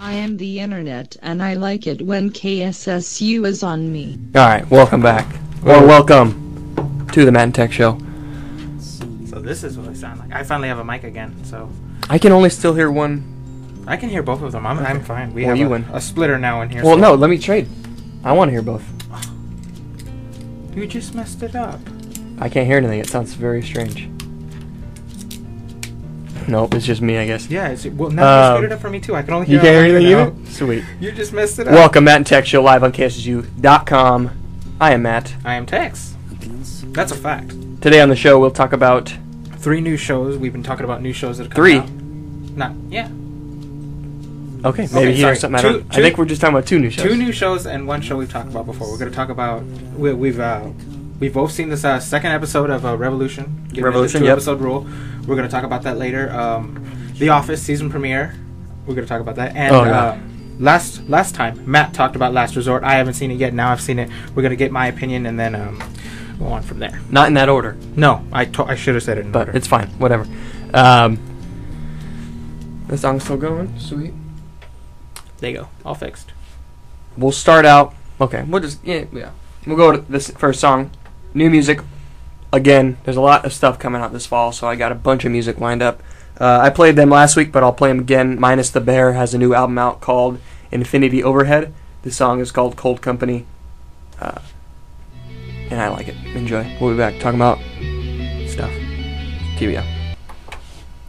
I am the internet, and I like it when KSSU is on me. Alright, welcome back. Or welcome to the Matt and Tex Show. So this is what I sound like. I finally have a mic again, so... I can only still hear one. I can hear both of them. I'm fine. We Well, have you win. a splitter now in here. Well, so- no, let me trade. I want to hear both. You just messed it up. I can't hear anything. It sounds very strange. Nope, it's just me, I guess. Yeah, well, now you screwed it up for me, too. I can only hear You can't hear anything now. either? Sweet. You just messed it up. Welcome, Matt and Tex Show, live on KSSU.com. I am Matt. I am Tex. That's a fact. Today on the show, we'll talk about... 3 new shows. We've been talking about new shows that have come 3? out. Yeah. Okay, maybe he sorry. has something. I think we're just talking about 2 new shows. 2 new shows and 1 show we've talked about before. We're going to talk about... We've both seen this second episode of Revolution. Revolution, the yep. 2-episode rule. We're going to talk about that later. The Office season premiere. We're going to talk about that. And last time, Matt talked about Last Resort. I haven't seen it yet. Now I've seen it. We're going to get my opinion and then go on from there. Not in that order. No, I should have said it in order. But it's fine. Whatever. The song's still going. Sweet. There you go. All fixed. We'll start out. Okay, we'll just yeah. We'll go to this first song. New music. Again, there's a lot of stuff coming out this fall, so I got a bunch of music lined up. I played them last week, but I'll play them again. Minus the Bear has a new album out called Infinity Overhead. The song is called Cold Company, and I like it. Enjoy. We'll be back talking about stuff. TBO.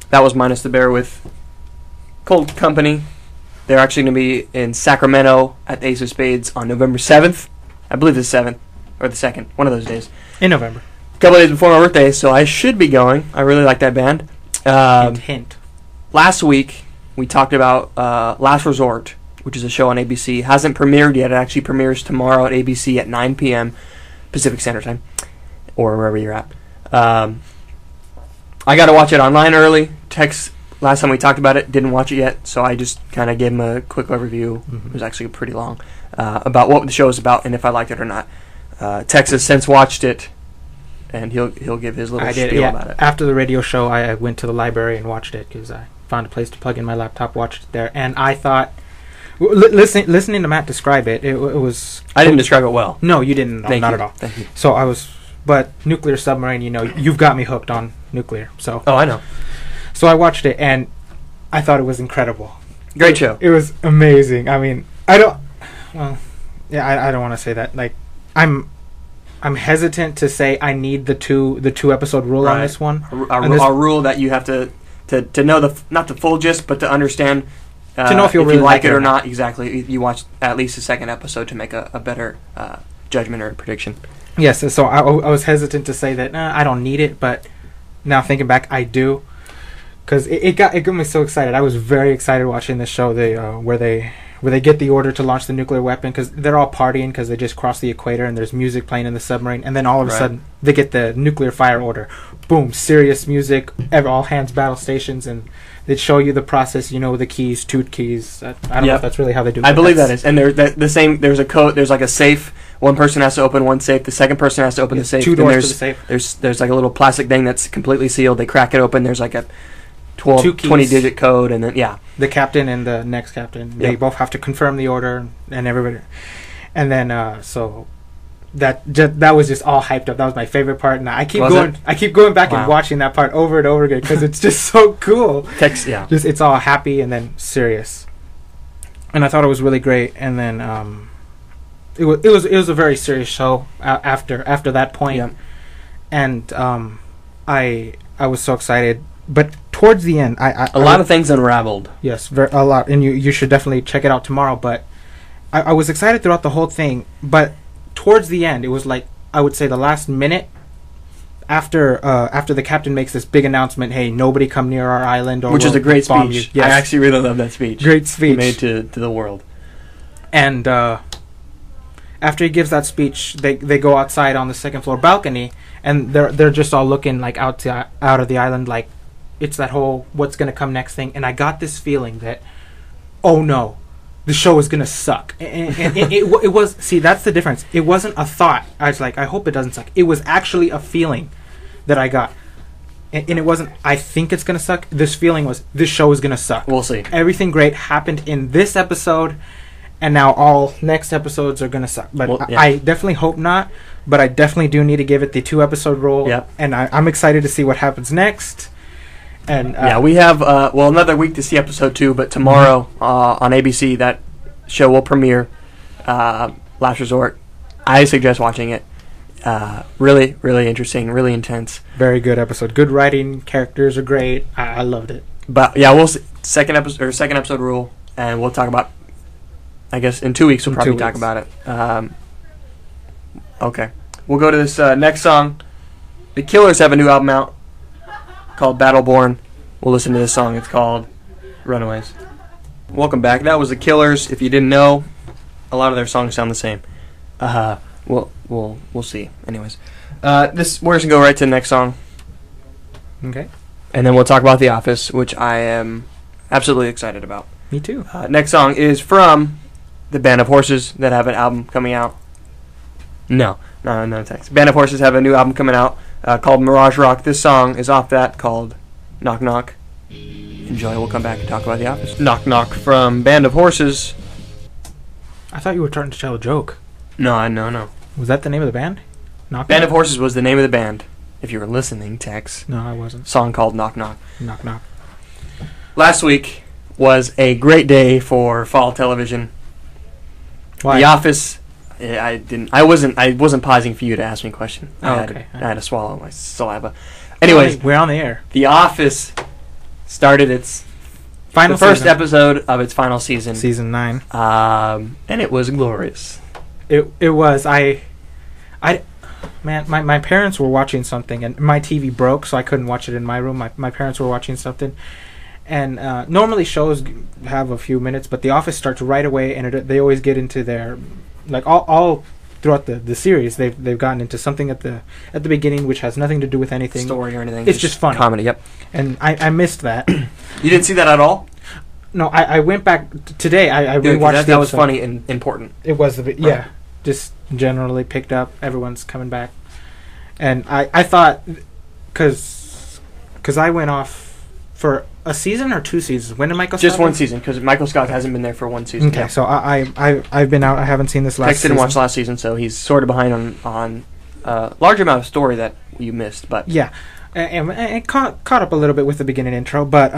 That was Minus the Bear with Cold Company. They're actually going to be in Sacramento at the Ace of Spades on November 7th. I believe the 7th, or the 2nd, one of those days. In November. A couple days before my birthday, so I should be going. I really like that band. Hint. Last week, we talked about Last Resort, which is a show on ABC. Hasn't premiered yet. It actually premieres tomorrow at ABC at 9 p.m. Pacific Standard Time, or wherever you're at. I got to watch it online early. Tex, last time we talked about it, didn't watch it yet, so I just kind of gave him a quick overview. It was actually pretty long, about what the show is about and if I liked it or not. Tex has since watched it, and he'll give his little spiel about it. After the radio show, I went to the library and watched it because I found a place to plug in my laptop, watched it there, and I thought, listening to Matt describe it, it was... I didn't describe it well. No, you didn't. No, not at all. Thank you. So I was... But Nuclear Submarine, you've got me hooked on nuclear. So. Oh, I know. So I watched it, and I thought it was incredible. Great show. It was amazing. I mean, I don't want to say that. Like, I'm hesitant to say I need the two episode rule on this one. A rule that you have to know not the full gist, but to understand to know if you really like it or not. Exactly. You watch at least the 2nd episode to make a better judgment or prediction. Yes. So I was hesitant to say that I don't need it, but now thinking back, I do, because it got me so excited. I was very excited watching this show. Where they get the order to launch the nuclear weapon, because they're all partying because they just crossed the equator and there's music playing in the submarine, and then all of a sudden they get the nuclear fire order. Boom, serious music, all hands battle stations, and they show you the process. The keys, toot keys. I don't know if that's really how they do it. I believe that is, and the same. There's a code. There's like a safe. One person has to open one safe. The second person has to open the safe. 2 doors to the safe. There's like a little plastic thing that's completely sealed. They crack it open. There's like a 20-digit code, and then the captain and the next captain, they both have to confirm the order, and everybody, and then so that was just all hyped up. That was my favorite part, and I keep going back and watching that part over and over again because it's just so cool. It's all happy and then serious, and I thought it was really great. And then it was a very serious show after that point, and I was so excited. But towards the end, a lot of things unraveled. Yes, a lot, and you should definitely check it out tomorrow. But I was excited throughout the whole thing. But towards the end, it was like, I would say the last minute after the captain makes this big announcement, "Hey, nobody come near our island," which is a great speech. Yes. I actually really love that speech. Great speech he made to the world. And after he gives that speech, they go outside on the 2nd floor balcony, and they're just all looking like out of the island, like. It's that whole what's going to come next thing. And I got this feeling that, oh no, the show is going to suck. And it was, see, that's the difference. It wasn't a thought. I was like, I hope it doesn't suck. It was actually a feeling that I got. and it wasn't, I think it's going to suck. This feeling was, this show is going to suck. We'll see. Everything great happened in this episode, and now all next episodes are going to suck. But I definitely hope not, but I definitely do need to give it the 2-episode rule. Yep. And I'm excited to see what happens next. And we have, another week to see episode 2, but tomorrow on ABC, that show will premiere, Last Resort. I suggest watching it. Really, really interesting, really intense. Very good episode. Good writing. Characters are great. I loved it. But yeah, we'll see. Second episode rule, and we'll talk about. I guess in 2 weeks we'll probably talk about it. Okay, we'll go to this next song. The Killers have a new album out called Battleborn. We'll listen to this song. It's called Runaways. Welcome back. That was The Killers. If you didn't know, a lot of their songs sound the same. We'll see. Anyways, we're just gonna go right to the next song. Okay. And then we'll talk about The Office, which I am absolutely excited about. Me too. Next song is from the Band of Horses that have an album coming out. No, Tex. Band of Horses have a new album coming out called Mirage Rock. This song is off that, called Knock Knock. Enjoy. We'll come back and talk about The Office. Knock Knock from Band of Horses. I thought you were trying to tell a joke. No. Was that the name of the band? Band of Horses was the name of the band. If you were listening, Tex. No, I wasn't. Song called Knock Knock. Knock Knock. Last week was a great day for fall television. Why? The Office. I wasn't pausing for you to ask me a question. Okay. I had to swallow my saliva. Anyways, we're on the air. The Office started its first episode of its final season. Season 9. And it was glorious. It was. My parents were watching something, and my TV broke, so I couldn't watch it in my room. My parents were watching something, and normally shows have a few minutes, but The Office starts right away, and they always get into their, like, all throughout the series. They've gotten into something at the beginning which has nothing to do with anything, story or anything. It's just funny comedy. Yep. And I missed that. You didn't see that at all? No, I went back today. I rewatched that was funny and important. It was yeah. Just generally picked up. Everyone's coming back, and I thought, because I went off for a season or 2 seasons. When did Michael? Just one season, because Michael Scott hasn't been there for 1 season. Okay, so I've been out. I haven't seen this last. Tex didn't watch last season, so he's sort of behind on a large amount of story that you missed. But yeah, and caught up a little bit with the beginning intro, but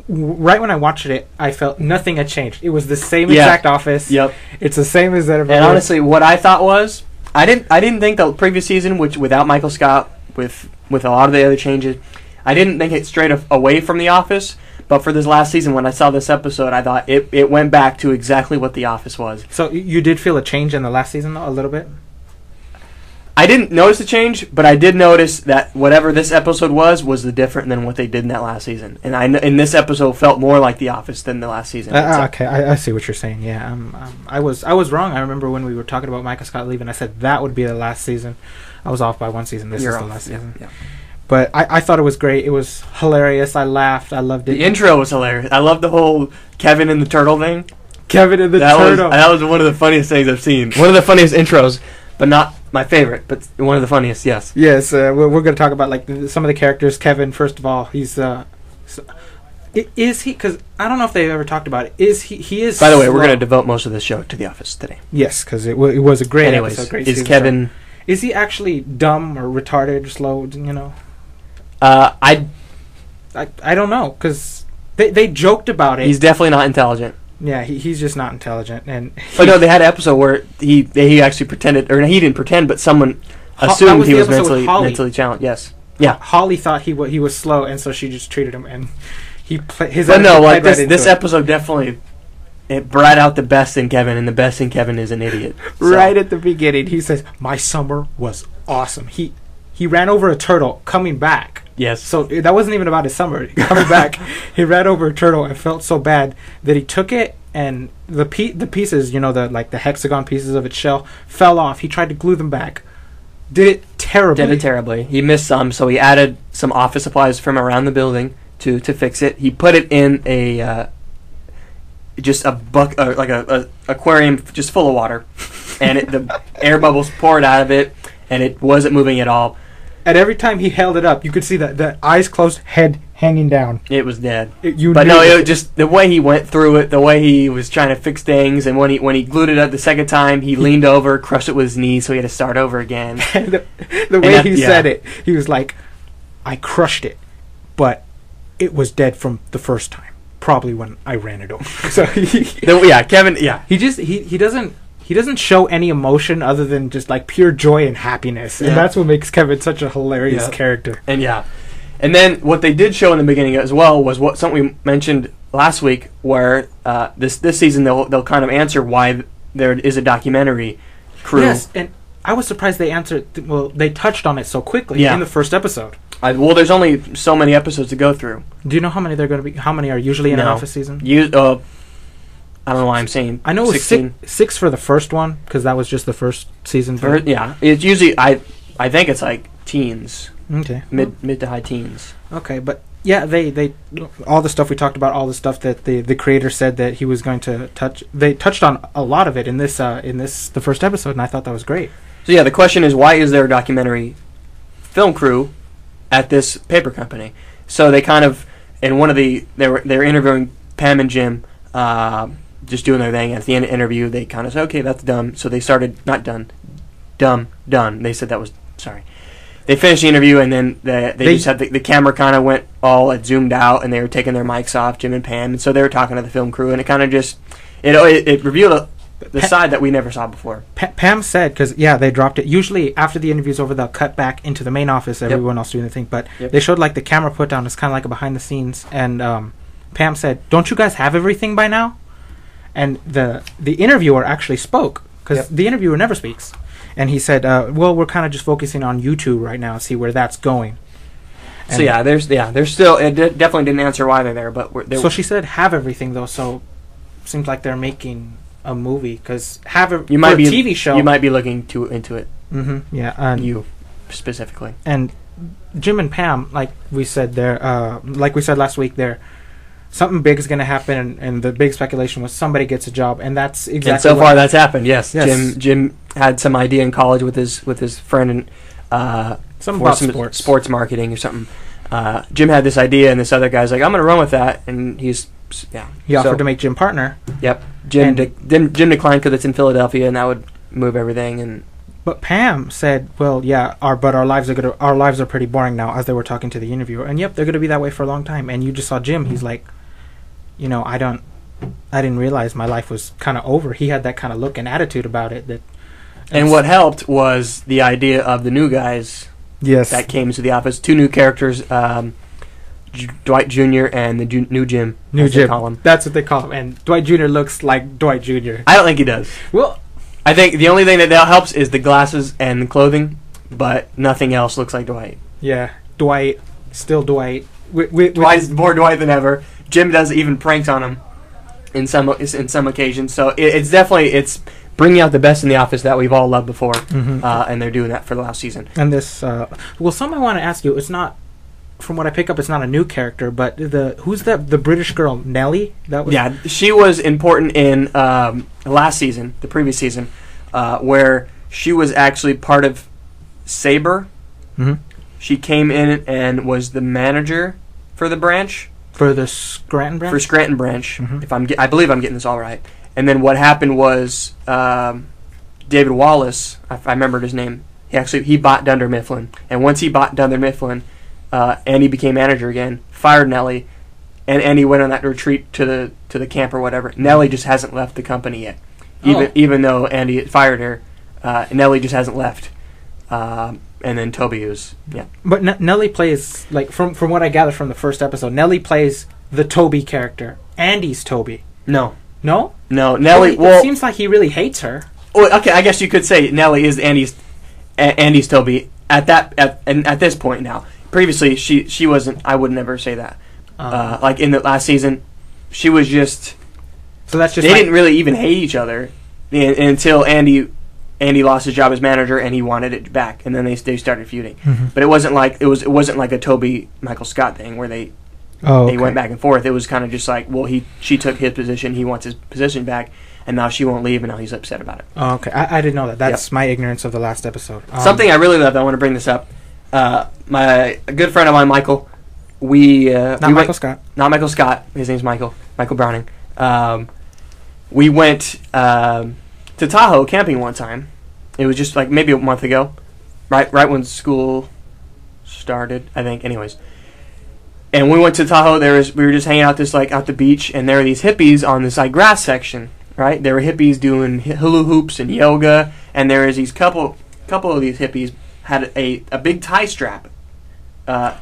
right when I watched it, I felt nothing had changed. It was the same exact Office. Yep. It's the same as that. And honestly, what I thought was, I didn't think the previous season, which without Michael Scott, with a lot of the other changes, I didn't think it strayed away from The Office. But for this last season, when I saw this episode, I thought it went back to exactly what The Office was. So you did feel a change in the last season, though, a little bit? I didn't notice the change, but I did notice that whatever this episode was different than what they did in that last season. And in this episode felt more like The Office than the last season. Okay, I see what you're saying. Yeah, I was wrong. I remember when we were talking about Michael Scott leaving, I said that would be the last season. I was off by 1 season. This is the last season. Yeah. But I thought it was great. It was hilarious. I laughed. I loved it. The intro was hilarious. I loved the whole Kevin and the turtle thing. Kevin and the turtle. That was one of the funniest things I've seen. One of the funniest intros, but not my favorite, but one of the funniest, yes. Yes, we're going to talk about like some of the characters. Kevin, first of all, he's... is he... Because I don't know if they've ever talked about it. He is... By the way, we're going to devote most of this show to The Office today. Yes, because it was a great episode. Great is Kevin... Is he actually dumb or retarded or slow, you know? I don't know, because they joked about it. He's definitely not intelligent. Yeah, he's just not intelligent. But no, they had an episode where he actually pretended, or he didn't pretend, but someone assumed he was mentally challenged. Yes. Yeah. Holly thought he was slow, and so she just treated him, and he played his... But no, like this episode definitely... It brought out the best in Kevin, and the best in Kevin is an idiot. So. Right at the beginning, he says, "My summer was awesome." He ran over a turtle coming back. Yes. So that wasn't even about his summer. Coming back, he ran over a turtle and felt so bad that he took it, and the pieces, you know, the hexagon pieces of its shell fell off. He tried to glue them back. Did it terribly. He missed some, so he added some office supplies from around the building to fix it. He put it in a just a like a aquarium just full of water, and the air bubbles poured out of it, and it wasn't moving at all. And every time he held it up, you could see the eyes closed, head hanging down. It was dead. But no, it was just the way he went through it, the way he was trying to fix things, and when he glued it up the second time, he leaned over, crushed it with his knee, so he had to start over again. the way he said it, he was like, I crushed it, but it was dead from the first time, probably when I ran it over. So Kevin, he doesn't show any emotion other than just like pure joy and happiness, and that's what makes Kevin such a hilarious character. And then what they did show in the beginning as well was something we mentioned last week, where this season they'll kind of answer why there is a documentary crew. Yes, and I was surprised they answered. Well, they touched on it so quickly in the first episode. There's only so many episodes to go through. Do you know how many they're going to be? How many are usually in an Office season? I don't know why I'm saying. I know it was six for the first one because that was just the first season. It's usually I think it's like teens. Okay, mid to high teens. Okay, but yeah, they all the stuff we talked about, all the stuff that the creator said that he was going to touch. They touched on a lot of it in the first episode, and I thought that was great. So yeah, the question is, why is there a documentary film crew at this paper company? So they kind of in one of they're interviewing Pam and Jim. Just doing their thing. At the end of the interview, they kind of said, okay, that's dumb. So they started, not done, dumb, done. They said that was, sorry. They finished the interview, and then they just had the camera kind of went all zoomed out, and they were taking their mics off, Jim and Pam, and so they were talking to the film crew, and it kind of just, it revealed the side that we never saw before. Pam said, because, they dropped it. Usually, after the interview's over, they'll cut back into the main office, everyone else doing the thing, but they showed, like, the camera put down. It's kind of like a behind the scenes, and Pam said, don't you guys have everything by now? And the interviewer actually spoke, because the interviewer never speaks. And he said, well, we're kind of just focusing on YouTube right now, see where that's going. And so there's still, it definitely didn't answer why they're there, but so she said have everything, though, so seems like they're making a movie, because a TV show. You might be looking into it. Mm-hmm, yeah. You, specifically. And Jim and Pam, like we said last week, something big is going to happen, and the big speculation was somebody gets a job, and that's exactly. And so far, that's happened. Yes. Jim had some idea in college with his friend, and some sports marketing or something. Jim had this idea, and this other guy's like, "I'm going to run with that," and he offered to make Jim partner. Yep. Jim declined because it's in Philadelphia, and that would move everything. But Pam said, "Well, yeah, our lives are pretty boring now." As they were talking to the interviewer, and they're going to be that way for a long time. And you just saw Jim; he's like, I didn't realize my life was kind of over. He had that kind of look and attitude about it. And what helped was the idea of the new guys. Yes. That came into the office. Two new characters, Dwight Jr. and the new Jim. New Jim. That's what they call him. And Dwight Jr. looks like Dwight Jr. I don't think he does. Well, I think the only thing that helps is the glasses and the clothing, but nothing else looks like Dwight. Yeah, Dwight. Still Dwight. Dwight's more Dwight than ever. Jim does even pranks on him in some occasions. So it's bringing out the best in the office that we've all loved before, and they're doing that for the last season. And this, something I want to ask you. It's not, from what I pick up, it's not a new character, but who's the British girl, Nellie? She was important in last season, the previous season, where she was actually part of Sabre. Mm-hmm. She came in and was the manager for the branch. For the Scranton branch? For Scranton branch. Mm-hmm. I believe I'm getting this all right. And then what happened was David Wallace, I remembered his name, he bought Dunder Mifflin. And once he bought Dunder Mifflin, Andy became manager again, fired Nellie, and Andy went on that retreat to the camp or whatever. Nellie just hasn't left the company yet. Even though Andy fired her, Nellie just hasn't left. And then Toby is, But Nellie plays, like, from what I gather from the first episode, Nellie plays the Toby character. Andy's Toby. No. No? No, Nellie, well... It seems like he really hates her. Well, okay, I guess you could say Nellie is Andy's Toby at this point now. Previously, she wasn't, I would never say that. Like, in the last season, she was just... So that's just they didn't really even hate each other until Andy lost his job as manager and he wanted it back, and then they started feuding. Mm-hmm. But it wasn't like a Toby Michael Scott thing where they went back and forth. It was kind of just like, well, she took his position, he wants his position back, and now she won't leave, and now he's upset about it. Oh, okay. I didn't know that. That's my ignorance of the last episode. Something I really loved, I want to bring this up. my a good friend of mine, Michael. Not Michael Scott. Not Michael Scott. His name's Michael. Michael Browning. We went to Tahoe camping one time. It was just like maybe a month ago, right when school started, I think. Anyways, and we went to Tahoe. We were just hanging out out the beach, and there were these hippies on this like grass section. Right, there were hippies doing hula hoops and yoga, and there was these couple of these hippies had a big tie strap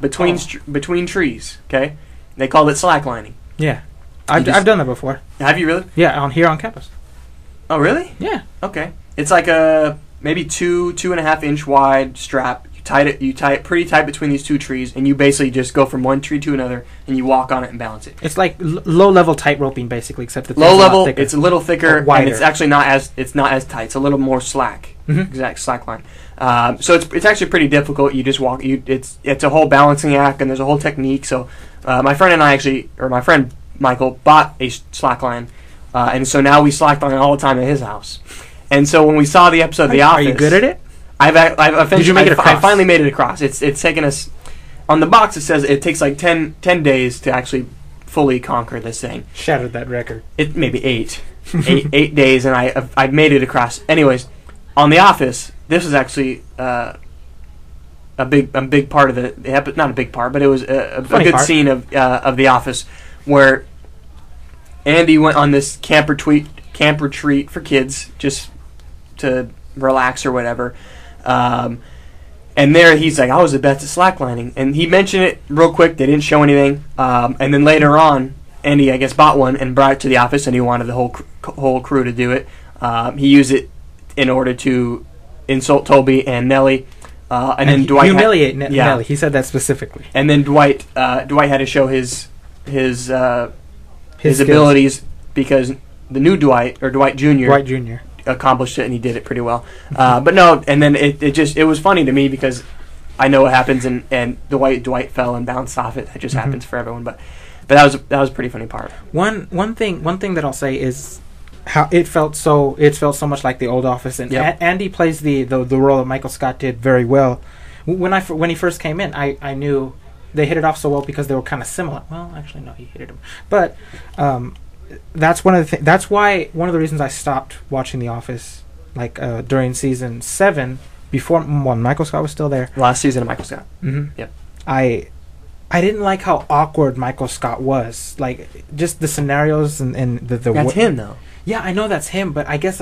between trees. Okay, they called it slacklining. Yeah, I've done that before. Have you really? Yeah, here on campus. Oh, really? Yeah. Okay, it's like a maybe 2.5 inch wide strap. You tie it pretty tight between these two trees, and you basically just go from one tree to another, and you walk on it and balance it. It's like low level tight roping, basically, except it's low level. It's a little thicker, wider. And it's actually not as tight. It's a little more slack. Mm-hmm. Exact slack line. So it's actually pretty difficult. You just walk. It's a whole balancing act, and there's a whole technique. So my friend Michael bought a slack line, and so now we slackline all the time at his house. And so when we saw the episode of The Office, are you good at it? Did you make it across? I finally made it across. It's taken us. On the box it says it takes like 10 days to actually fully conquer this thing. Shattered that record. It maybe 8 days, and I've made it across. Anyways, on The Office, this was actually a big part of the episode. Not a big part, but it was a good scene of The Office where Andy went on this camp retreat for kids just to relax or whatever. And there he's like, I was the best at slacklining. And he mentioned it real quick. They didn't show anything. And then later on, Andy, I guess, bought one and brought it to the office, and he wanted the whole crew to do it. He used it in order to insult Toby and Nellie. And then Dwight humiliate Nellie. He said that specifically. And then Dwight had to show his abilities, because the new Dwight, or Dwight Jr. accomplished it, and he did it pretty well. But no, and then it was funny to me because I know what happens, and Dwight fell and bounced off it. That just happens for everyone. But that was a pretty funny part. One thing that I'll say is how it felt so much like the old Office, and Andy plays the role that Michael Scott did very well. When he first came in, I knew they hit it off so well because they were kind of similar. Well, actually, no, he hated him, but. That's one of the reasons I stopped watching The Office, like during season 7, before when Michael Scott was still there. Last season of Michael Scott. Mm-hmm. Yep. I didn't like how awkward Michael Scott was. Like just the scenarios and the. That's him though. Yeah, I know that's him, but I guess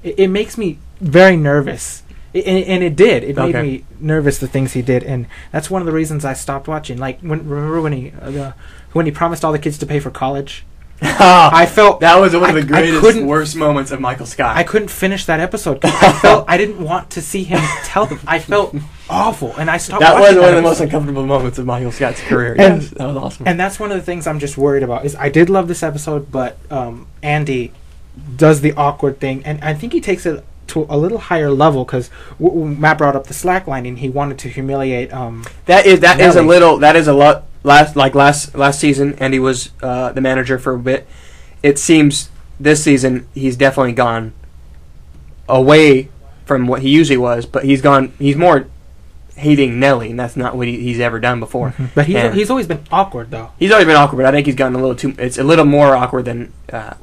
it makes me very nervous. And it did. It made me nervous, the things he did, and that's one of the reasons I stopped watching. Like remember when he promised all the kids to pay for college. I felt that was one of the greatest, worst moments of Michael Scott. I couldn't finish that episode. I didn't want to see him tell them. I felt awful, and I stopped. That was one of the most uncomfortable moments of Michael Scott's career. And, yes, that was awesome. And that's one of the things I'm just worried about. Is I did love this episode, but Andy does the awkward thing, and I think he takes it to a little higher level because Matt brought up the slacklining. He wanted to humiliate. That is a lot. Last season, Andy was the manager for a bit. It seems this season he's definitely gone away from what he usually was, but he's more hating Nellie, and that's not what he's ever done before. Mm-hmm. But he's always been awkward, though. He's always been awkward, but I think he's gotten it's a little more awkward than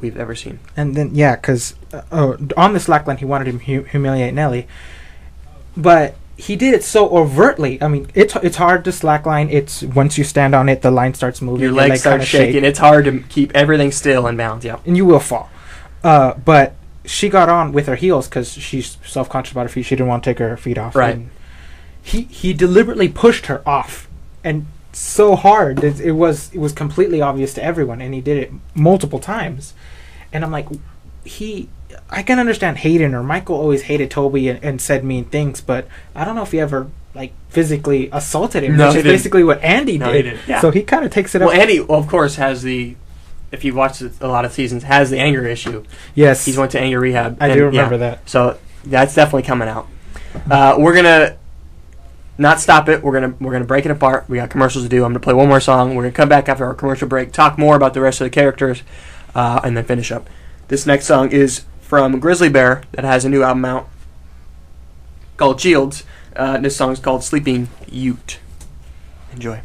we've ever seen. And then, because on the slackline, he wanted him humiliate Nellie, but he did it so overtly. I mean, it's hard to slackline. It's once you stand on it, the line starts moving. Your legs start shaking. It's hard to keep everything still and balanced. Yeah, and you will fall. But she got on with her heels because she's self-conscious about her feet. She didn't want to take her feet off. Right. And he deliberately pushed her off, and so hard it was completely obvious to everyone, and he did it multiple times. And I'm like, I can understand hating her. Michael always hated Toby and said mean things, but I don't know if he ever physically assaulted him, which is basically what Andy did. He did. Yeah. So he kind of takes it up. Well, Andy, of course, has if you watch a lot of seasons, has the anger issue. Yes. He's went to anger rehab. I do remember that. So that's definitely coming out. We're going to not stop it. We're gonna break it apart. We got commercials to do. I'm gonna play one more song. We're gonna come back after our commercial break, talk more about the rest of the characters, and then finish up. This next song is from Grizzly Bear that has a new album out called Shields. This song is called Sleeping Ute. Enjoy.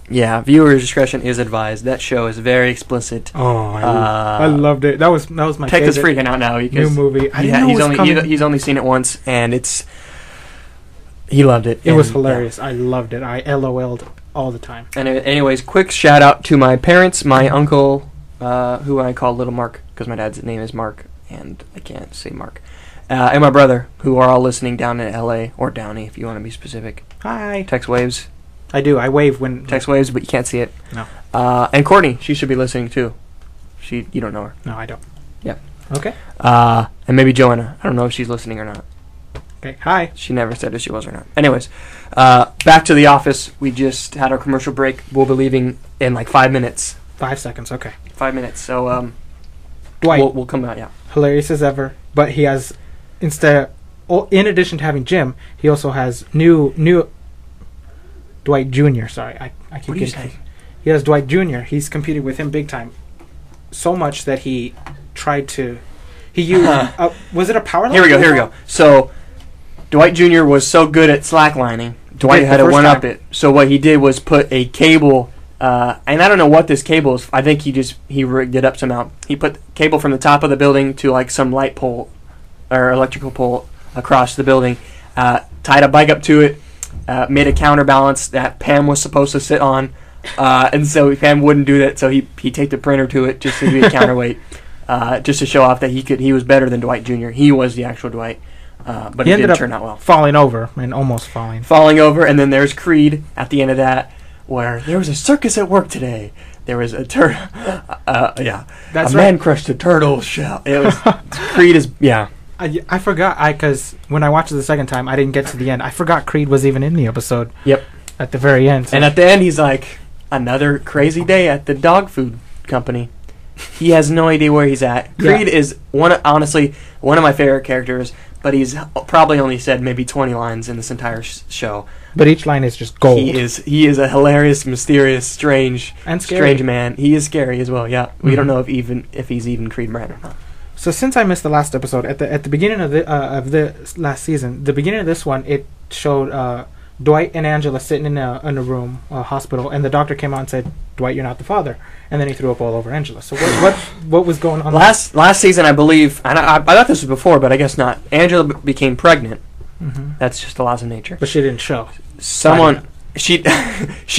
Yeah, viewer discretion is advised. That show is very explicit. Oh, I loved it. That was my Tech favorite. is freaking out now because new movie. I didn't know he's only seen it once, and he loved it. It was hilarious. I loved it. I LOL'd all the time. And anyways, quick shout out to my parents, my uncle, who I call Little Mark because my dad's name is Mark, and I can't say Mark, and my brother, who are all listening down in L.A. or Downey, if you want to be specific. Hi. Text waves. I do. I wave when... Text waves, but you can't see it. No. And Courtney, she should be listening too. You don't know her. No, I don't. Yeah. Okay. And maybe Joanna. I don't know if she's listening or not. Okay. Hi. She never said if she was or not. Anyways, back to the office. We just had our commercial break. We'll be leaving in like 5 minutes. 5 seconds. Okay. 5 minutes. So Dwight. We'll come out. Yeah. Hilarious as ever, but he has in addition to having Jim, he also has new Dwight Jr. Sorry, I keep getting. He has Dwight Jr. He's competed with him big time, so much that he tried to. He used. Was it a power line? Here we go. So Dwight Jr. was so good at slacklining. Dwight had to one up it. So what he did was put a cable. And I don't know what this cable is. I think he rigged it up somehow. He put cable from the top of the building to like some light pole or electrical pole across the building. Tied a bike up to it. Made a counterbalance that Pam was supposed to sit on, and so Pam wouldn't do that. So he taped a printer to it just to be a counterweight, just to show off that he was better than Dwight Jr. He was the actual Dwight, but it didn't turn out well. Falling over and almost falling. Falling over, and then there's Creed at the end of that, where there was a circus at work today. There was a turtle. That's a man crushed a turtle shell. It was Creed is I forgot because when I watched it the second time, I didn't get to the end. I forgot Creed was even in the episode. Yep. At the very end. So. And at the end, he's like, another crazy day at the dog food company. He has no idea where he's at. Creed is honestly one of my favorite characters, but he's probably only said maybe 20 lines in this entire show. But each line is just gold. He is a hilarious, mysterious, strange man. He is scary as well. Yeah, we don't know if he's even Creed Brand or not. So since I missed the last episode, at the beginning of the last season, the beginning of this one, it showed Dwight and Angela sitting in a room, a hospital, and the doctor came out and said, "Dwight, you're not the father," and then he threw up all over Angela. So what was going on? Last season, I believe, and I thought this was before, but I guess not. Angela became pregnant. Mm-hmm. That's just the laws of nature. But she didn't show. She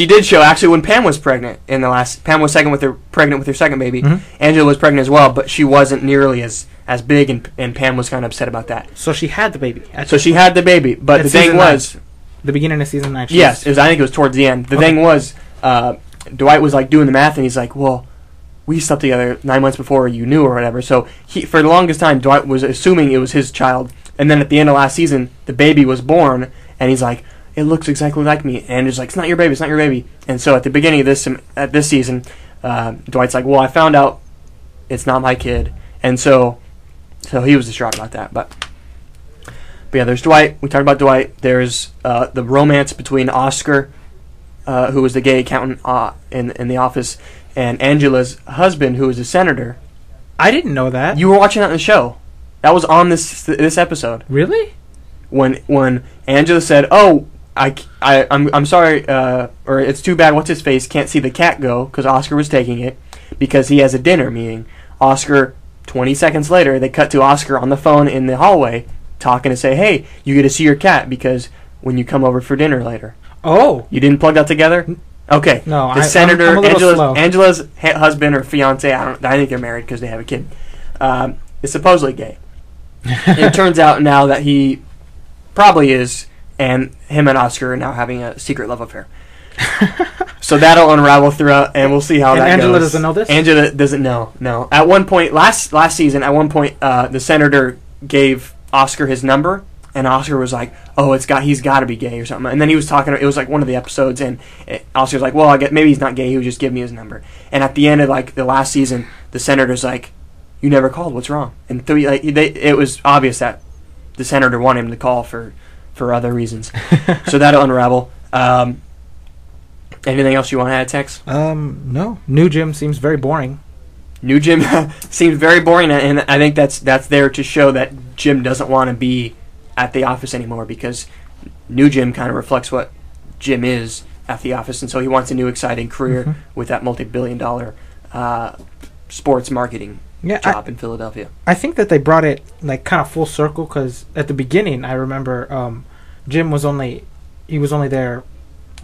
did show actually when Pam was pregnant in the last. Pam was pregnant with her second baby. Mm-hmm. Angela was pregnant as well, but she wasn't nearly as big, and Pam was kind of upset about that. So she had the baby. She had the baby, but the thing was, the beginning of season 9. Yes, I think it was towards the end. The thing was, Dwight was like doing the math, and he's like, "Well, we slept together 9 months before you knew, or whatever." So for the longest time, Dwight was assuming it was his child, and then at the end of last season, the baby was born, and he's like, "It looks exactly like me," and he's like, "It's not your baby, it's not your baby." And so at the beginning of this season, Dwight's like, "Well, I found out it's not my kid," and so he was distraught about that. But yeah, there's Dwight. We talked about Dwight. There's the romance between Oscar, who was the gay accountant in the office, and Angela's husband, who was a senator. I didn't know that. You were watching that in the show. That was on this episode. Really? When Angela said, "Oh, I'm sorry, or it's too bad. What's his face can't see the cat go because Oscar was taking it because he has a dinner meeting." Oscar. 20 seconds later, they cut to Oscar on the phone in the hallway talking to say, "Hey, you get to see your cat because when you come over for dinner later." Oh, you didn't plug that together? Okay. No, the senator, Angela's husband or fiance. I think they're married because they have a kid. Is supposedly gay. It turns out now that he probably is, and him and Oscar are now having a secret love affair. So that'll unravel throughout, and we'll see how that goes. And Angela doesn't know this? Angela doesn't know, no. At one point, last season, the senator gave Oscar his number, and Oscar was like, "Oh, he's got to be gay or something." And then he was talking, it was like one of the episodes, and Oscar was like, "Well, I guess maybe he's not gay, he would just give me his number." And at the end of like the last season, the senator's like, "You never called, what's wrong?" And it was obvious that the senator wanted him to call for other reasons. So that'll unravel. Anything else you want to add, Tex? No. New Jim seems very boring. New Jim seems very boring, and I think that's there to show that Jim doesn't want to be at the office anymore because new Jim kind of reflects what Jim is at the office, and so he wants a new exciting career with that multi-billion-dollar sports marketing job in Philadelphia. I think that they brought it like kind of full circle, because at the beginning I remember Jim was only there.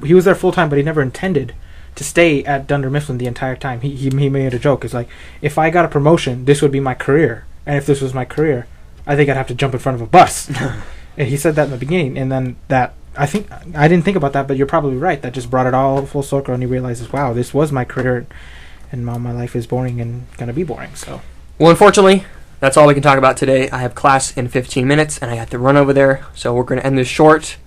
He was there full time, but he never intended to stay at Dunder Mifflin the entire time. He made a joke. It's like, if I got a promotion, this would be my career, and if this was my career, I think I'd have to jump in front of a bus. And he said that in the beginning, and then that, I think, I didn't think about that, but you're probably right. That just brought it all full circle, and he realizes, wow, this was my career, and now my life is boring and going to be boring. So, well, unfortunately, that's all we can talk about today. I have class in 15 minutes, and I have to run over there, so we're going to end this short.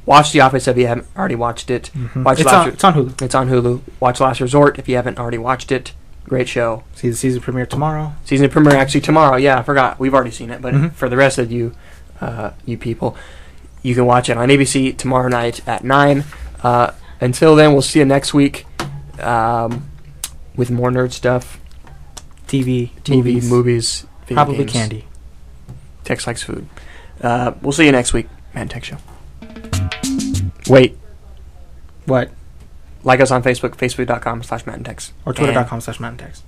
Watch The Office if you haven't already watched it. Watch it's on Hulu. It's on Hulu. Watch Last Resort if you haven't already watched it. Great show. See the season premiere tomorrow. Season premiere actually tomorrow. Yeah, I forgot. We've already seen it, but for the rest of you people, you can watch it on ABC tomorrow night at 9. Until then, we'll see you next week with more nerd stuff. TV, movies, probably games. Candy. Tex likes food. We'll see you next week, Matt and Tex Show. Wait. What? Like us on Facebook, facebook.com/Matt and Tex. Or twitter.com/Matt and Tex.